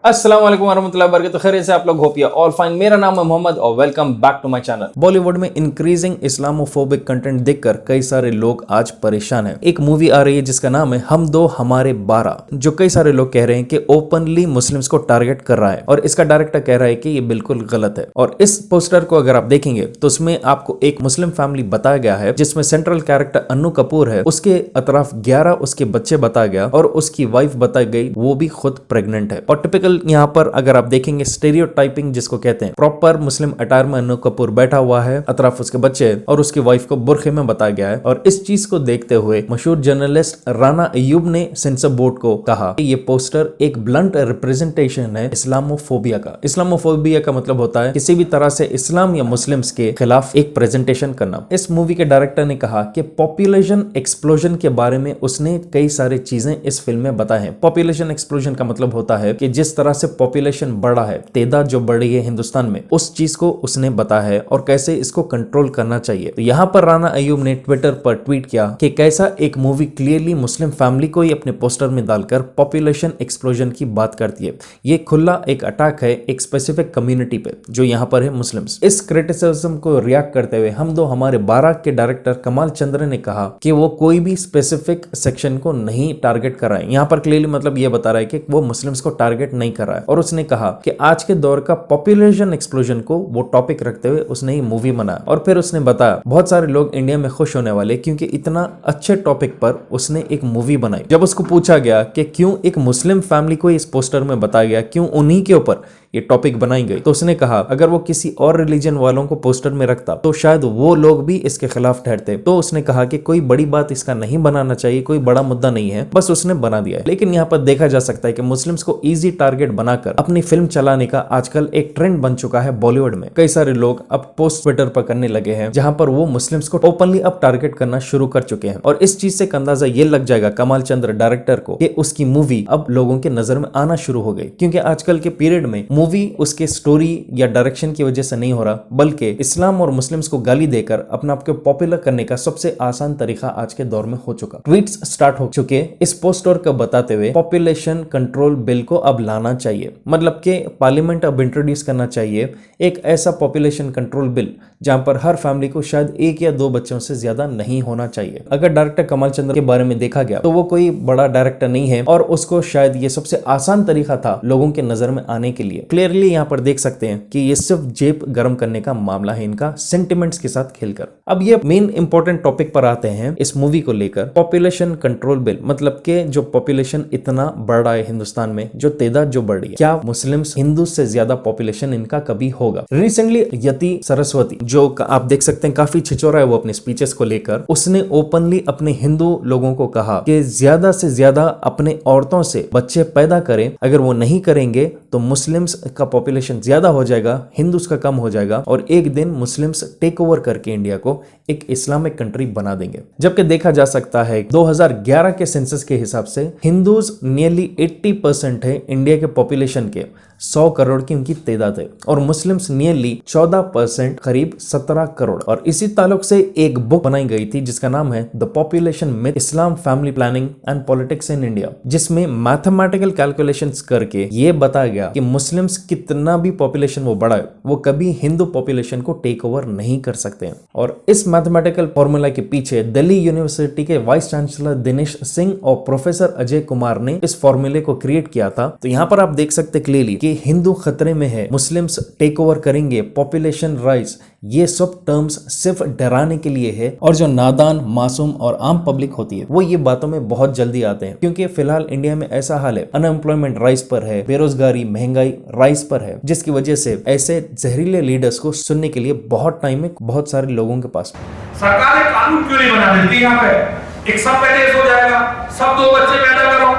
अस्सलाम वालेकुम वरहमतुल्लाहि वबरकातुहू। खैरियत से आप लोग होपिया ऑल फाइन। मेरा नाम है मोहम्मद और welcome back to my channel. Bollywood में इंक्रीजिंग इस्लामोफोबिक कंटेंट देखकर कई सारे लोग आज परेशान हैं। एक मूवी आ रही है जिसका नाम है हम दो हमारे 12, जो कई सारे लोग कह रहे हैं कि ओपनली मुस्लिम्स को टारगेट कर रहा है और इसका डायरेक्टर कह रहा है कि ये बिल्कुल गलत है। और इस पोस्टर को अगर आप देखेंगे तो उसमें आपको एक मुस्लिम फैमिली बताया गया है जिसमें सेंट्रल कैरेक्टर अन्नू कपूर है, उसके अतराफ 11 उसके बच्चे बताया गया और उसकी वाइफ बताई गई, वो भी खुद प्रेग्नेंट है। और टिपिकल यहाँ पर अगर आप देखेंगे स्टेरियोटाइपिंग जिसको कहते हैं, प्रॉपर मुस्लिम अटायर में अन्नू कपूर बैठा हुआ है, अतराफ उसके बच्चे और उसकी वाइफ को बुरखे में बताया गया है। और इस चीज को देखते हुए मशहूर जर्नलिस्ट राना अय्यूब ने सेंसर बोर्ड को कहा कि ये पोस्टर एक ब्लंट रिप्रेजेंटेशन है इस्लामोफोबिया का। इस्लामोफोबिया का मतलब होता है किसी भी तरह से इस्लाम या मुस्लिम्स के खिलाफ एक प्रेजेंटेशन करना। इस मूवी के डायरेक्टर ने कहा कि पॉपुलेशन एक्सप्लोजन के बारे में उसने कई सारी चीजें इस फिल्म में बताए हैं। पॉपुलेशन एक्सप्लोजन का मतलब होता है कि जिस तरह से पॉपुलेशन बढ़ा है, तादाद जो बढ़ी है हिंदुस्तान में, उस चीज को उसने बताया है और कैसे इसको कंट्रोल करना चाहिए। तो यहाँ पर राना अय्यूब ने ट्विटर पर ट्वीट किया कि कैसा एक मूवी क्लियरली मुस्लिम फैमिली को ही अपने पोस्टर में डालकर पॉपुलेशन एक्सप्लोजन की बात करती है। ये खुला एक अटैक है एक स्पेसिफिक कम्युनिटी पे जो यहाँ पर है मुस्लिम्स। इस क्रिटिसिज्म को रिएक्ट करते हुए हम दो हमारे 12 के डायरेक्टर कमाल चंद्र ने कहा कि वो कोई भी स्पेसिफिक सेक्शन को नहीं टारगेट कर रहा है। यहाँ पर क्लियरली मतलब ये बता रहा है कि वो मुस्लिम्स को टारगेट नहीं कर रहा है। और उसने कहा कि आज के दौर का पॉपुलेशन एक्सप्लोजन को वो टॉपिक रखते हुए उसने ये मूवी बनाया। और फिर उसने बताया बहुत सारे लोग इंडिया में खुश होने वाले क्योंकि इतना अच्छे टॉपिक पर उसने एक मूवी बनाई। जब उसको पूछा गया कि क्यों एक मुस्लिम फैमिली को इस पोस्टर में बताया गया, क्यों उन्हीं के ऊपर ये टॉपिक बनाई गई, तो उसने कहा अगर वो किसी और रिलीजन वालों को पोस्टर में रखता तो शायद वो लोग भी इसके खिलाफ ठहरते। तो उसने कहा कि कोई बड़ी बात इसका नहीं बनाना चाहिए, कोई बड़ा मुद्दा नहीं है, बस उसने बना दिया है। लेकिन यहाँ पर देखा जा सकता है कि मुस्लिम्स को इजी टारगेट बनाकर अपनी फिल्म चलाने का आजकल एक ट्रेंड बन चुका है बॉलीवुड में। कई सारे लोग अब पोस्ट ट्विटर पर करने लगे हैं जहां पर वो मुस्लिम्स को ओपनली अब टारगेट करना शुरू कर चुके हैं। और इस चीज से अंदाजा ये लग जाएगा कमाल चंद्र डायरेक्टर को कि उसकी मूवी अब लोगों के नजर में आना शुरू हो गई, क्योंकि आजकल के पीरियड में मूवी उसके स्टोरी या डायरेक्शन की वजह से नहीं हो रहा, बल्कि इस्लाम और मुस्लिम्स को गाली देकर अपने आप को पॉपुलर करने का सबसे आसान तरीका आज के दौर में हो चुका। ट्वीट्स स्टार्ट हो चुके इस पोस्टर को बताते हुए पॉपुलेशन कंट्रोल बिल को अब लाना चाहिए, मतलब कि पार्लियामेंट अब इंट्रोड्यूस करना चाहिए एक ऐसा पॉपुलेशन कंट्रोल बिल जहां पर हर फैमिली को शायद 1 या 2 बच्चों से ज्यादा नहीं होना चाहिए। अगर डायरेक्टर कमाल चंद्र के बारे में देखा गया तो वो कोई बड़ा डायरेक्टर नहीं है और उसको शायद ये सबसे आसान तरीका था लोगों के नजर में आने के लिए। क्लियरली यहाँ पर देख सकते हैं कि ये सिर्फ जेब गर्म करने का मामला है इनका, सेंटिमेंट्स के साथ खेलकर। अब ये मेन इंपॉर्टेंट टॉपिक पर आते हैं इस मूवी को लेकर, पॉपुलेशन कंट्रोल बिल, मतलब कि जो पॉपुलेशन इतना बढ़ रहा है हिंदुस्तान में, जो तादाद जो बढ़ रही है, क्या मुस्लिम्स हिंदू से ज्यादा पॉपुलेशन इनका कभी होगा? रिसेंटली यति सरस्वती जो आप देख सकते हैं काफी छिछोरा है वो अपने स्पीचेस को लेकर, उसने ओपनली अपने हिंदू लोगों को कहा कि ज्यादा से ज्यादा अपने औरतों से बच्चे पैदा करें, अगर वो नहीं करेंगे तो मुस्लिम्स का पॉपुलेशन ज्यादा हो जाएगा, हिंदूस का कम हो जाएगा और एक दिन मुस्लिम्स टेक ओवर करके इंडिया को एक इस्लामिक कंट्री बना देंगे। जबकि देखा जा सकता है 2011 के सेंसस के हिसाब से हिंदूज नियरली 80% है इंडिया के पॉपुलेशन के, 100 करोड़ की उनकी तादाद है, और मुस्लिम्स नियरली 14%, करीब 17 करोड़। और इसी ताल्लुक से एक बुक बनाई गई थी जिसका नाम है the population myth, Islam, family planning and politics in India, जिसमें मैथमेटिकल कैलकुलेशंस करके ये बताया गया कि मुस्लिम्स कितना भी पॉपुलेशन वो बढ़ाए वो कभी हिंदू पॉपुलेशन को टेक ओवर नहीं कर सकते हैं। और इस मैथमेटिकल फॉर्मूला के पीछे दिल्ली यूनिवर्सिटी के वाइस चांसलर दिनेश सिंह और प्रोफेसर अजय कुमार ने इस फॉर्मूले को क्रिएट किया था। तो यहाँ पर आप देख सकते क्लियरली कि हिंदू खतरे में है, मुस्लिम्स टेक ओवर करेंगे, पॉपुलेशन राइज, ये सब टर्म्स सिर्फ डराने के लिए है। और जो नादान, मासूम और आम पब्लिक होती है वो ये बातों में बहुत जल्दी आते हैं, क्योंकि फिलहाल इंडिया में ऐसा हाल है, अनएम्प्लॉयमेंट राइज पर है, बेरोजगारी, महंगाई राइज पर है, जिसकी वजह से ऐसे जहरीले लीडर्स को सुनने के लिए बहुत टाइम है बहुत सारे लोगों के पास। सरकार एक कानून क्यों नहीं बना देती? यहाँ पे एक सब पे हो जाएगा, सब 2 बच्चे पैदा करो,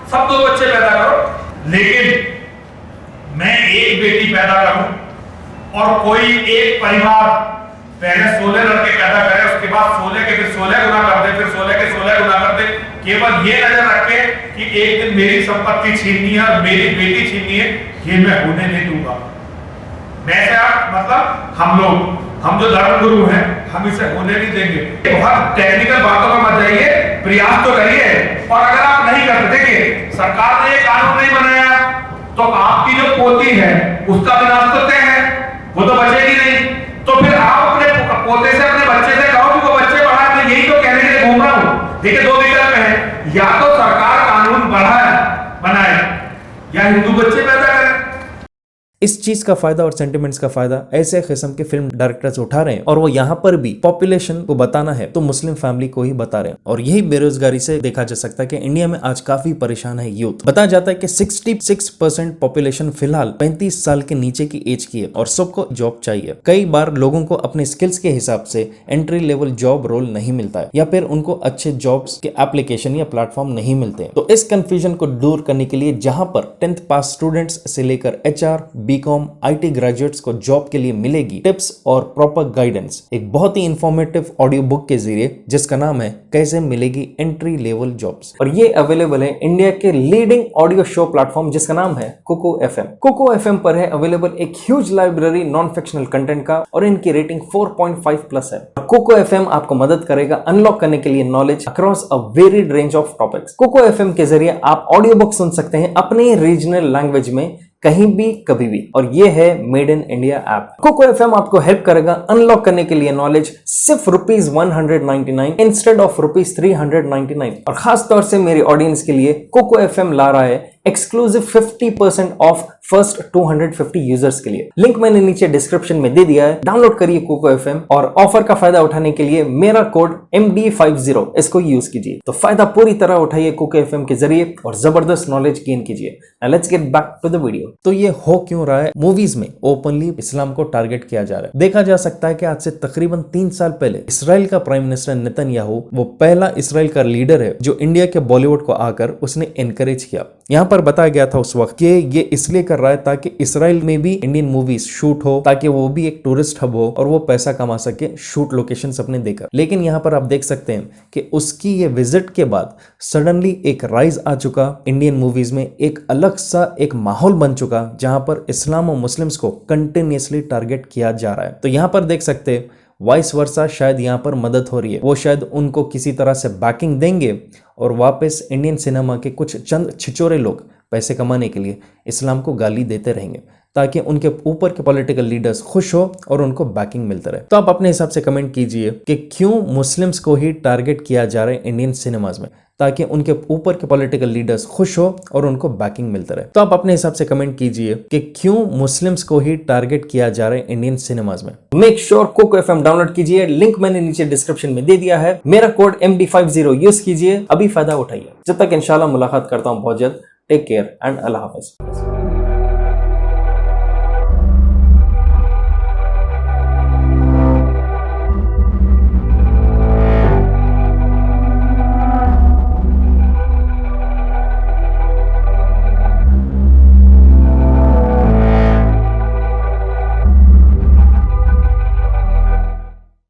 सब 2 बच्चे पैदा करो, लेकिन मैं एक बेटी पैदा करूं और कोई एक परिवार पहले 16 लड़के पैदा करे, उसके बाद 16 के फिर 16 गुना कर दे, फिर 16 के 16 गुना कर दे, केवल ये नजर रखे कि एक दिन मेरी संपत्ति छीननी है और मेरी बेटी छीननी है, ये मैं होने नहीं दूंगा। वैसे आप मतलब हम जो धर्म गुरु हैं हम इसे होने नहीं देंगे। बहुत टेक्निकल बातों में मत जाइए, प्रयास तो करिए। और अगर आप नहीं करते, देखिए सरकार ने ये कानून नहीं बनाया तो आप उसका विनाश तो तय है, वो तो बचेगी नहीं। तो फिर आप अपने पोते से, अपने बच्चे से कहो कि वो बच्चे बढ़ाए। मैं यही तो कहने के लिए घूम रहा हूं। देखिए दो विकल्प है, या तो सरकार कानून बनाए या हिंदू बच्चे पैदा करें। इस चीज का फायदा और सेंटिमेंट्स का फायदा ऐसे किस्म के फिल्म डायरेक्टर्स उठा रहे हैं, और वो यहाँ पर भी पॉपुलेशन को बताना है तो मुस्लिम फैमिली को ही बता रहे हैं। और यही बेरोजगारी से देखा जा सकता है कि इंडिया में आज काफी परेशान है यूथ। बताया जाता है कि 66% पॉपुलेशन फिलहाल 35 साल के नीचे की एज की है और सबको जॉब चाहिए। कई बार लोगों को अपने स्किल्स के हिसाब से एंट्री लेवल जॉब रोल नहीं मिलता है, या फिर उनको अच्छे जॉब्स के एप्लीकेशन या प्लेटफॉर्म नहीं मिलते। तो इस कंफ्यूजन को दूर करने के लिए जहां पर 10th पास स्टूडेंट्स से लेकर HR, बीकॉम, IT ग्रेजुएट्स को जॉब के लिए मिलेगी टिप्स और प्रॉपर गाइडेंस, एक बहुत ही इंफॉर्मेटिव ऑडियो बुक के जरिए जिसका नाम है कैसे मिलेगी एंट्री लेवल जॉब्स। और ये अवेलेबल है इंडिया के लीडिंग ऑडियो शो प्लेटफॉर्म जिसका नाम है कोको FM। कोको FM पर है अवेलेबल एक huge library non fictional content का, और इनकी रेटिंग 4.5+ है। कोको FM आपको मदद करेगा अनलॉक करने के लिए knowledge across a varied range of topics. Kuku FM के जरिए आप ऑडियो बुक सुन सकते हैं अपने रीजनल लैंग्वेज में, कहीं भी कभी भी। और ये है made in India app. Kuku FM आपको हेल्प करेगा अनलॉक करने के लिए नॉलेज सिर्फ ₹199 इंस्टेड ऑफ ₹399। और खास तौर से मेरे ऑडियंस के लिए कोको FM ला रहा है एक्सक्लूसिव 50% ऑफ फर्स्ट 250 यूजर्स के लिए। लिंक मैंने नीचे डिस्क्रिप्शन में दे दिया है, डाउनलोड करिए कोको FM और ऑफर का फायदा उठाने के लिए मेरा कोड MD50 इसको यूज कीजिए। तो फायदा पूरी तरह उठाइए कोको FM के जरिए और जबरदस्त नॉलेज गेन कीजिए। Now let's get back to the video. तो ये हो क्यों रहा है? मूवीज में ओपनली इस्लाम को टारगेट किया जा रहा है। देखा जा सकता है कि आज से तकरीबन 3 साल पहले इसराइल का प्राइम मिनिस्टर नेतन्याहू वो पहला इसराइल का लीडर है जो इंडिया के बॉलीवुड को आकर उसने एनकरेज किया। यहाँ पर बताया गया था उस वक्त कि ये इसलिए कर रहा है ताकि इसराइल में भी इंडियन मूवीज शूट हो, ताकि वो भी एक टूरिस्ट हब हो और वो पैसा कमा सके शूट लोकेशंस अपने देकर। लेकिन यहाँ पर आप देख सकते हैं कि उसकी ये विजिट के बाद सडनली एक राइज आ चुका इंडियन मूवीज में, एक अलग सा एक माहौल बन चुका जहां पर इस्लाम और मुस्लिम्स को कंटिन्यूअसली टारगेट किया जा रहा है। तो यहां पर देख सकते हैं वाइस वर्सा शायद यहां पर मदद हो रही है। वो शायद उनको किसी तरह से बैकिंग देंगे और वापस इंडियन सिनेमा के कुछ चंद छिचोरे लोग पैसे कमाने के लिए इस्लाम को गाली देते रहेंगे ताकि उनके ऊपर के पॉलिटिकल लीडर्स खुश हो और उनको बैकिंग मिलता रहे। तो आप अपने हिसाब से कमेंट कीजिए कि क्यों मुस्लिम्स को ही टारगेट किया जा रहा है इंडियन सिनेमाज में, ताकि उनके ऊपर के पॉलिटिकल लीडर्स खुश हो और उनको बैकिंग मिलता रहे। तो आप अपने हिसाब से कमेंट कीजिए कि क्यों मुस्लिम्स को ही टारगेट किया जा रहा है इंडियन सिनेमाज में। Make sure Kuku FM download कीजिए, लिंक मैंने नीचे डिस्क्रिप्शन में दे दिया है। मेरा कोड MD50 यूज कीजिए, अभी फायदा उठाइए। जब तक इंशाल्लाह मुलाकात करता हूं बहुत जल्द। Take care and Allah Hafiz.